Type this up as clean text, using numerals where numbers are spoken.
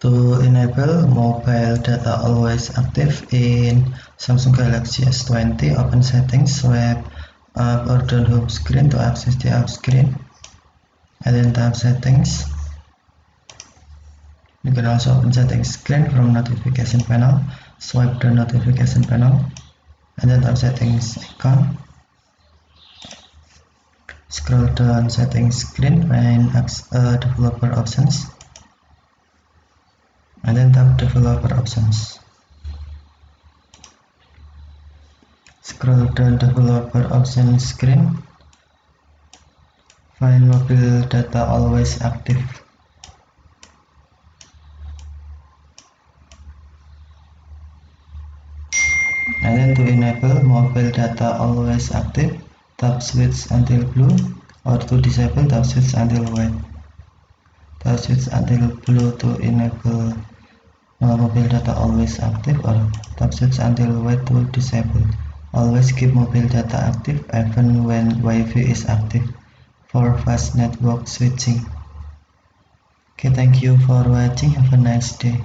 To enable mobile data always active in Samsung Galaxy S20, open settings, swipe up or down home screen to access the app screen, and then tap settings. You can also open settings screen from notification panel, swipe down notification panel, and then tap settings icon. Scroll down settings screen, find developer options, and then tap developer options. Scroll down developer options screen, find mobile data always active. And then to enable mobile data always active, tap switch until blue, or to disable, tap switch until white. Tap switch until blue to enable mobile data always active, or tap switch until white to disable. Always keep mobile data active even when Wi-Fi is active for fast network switching. Okay, thank you for watching. Have a nice day.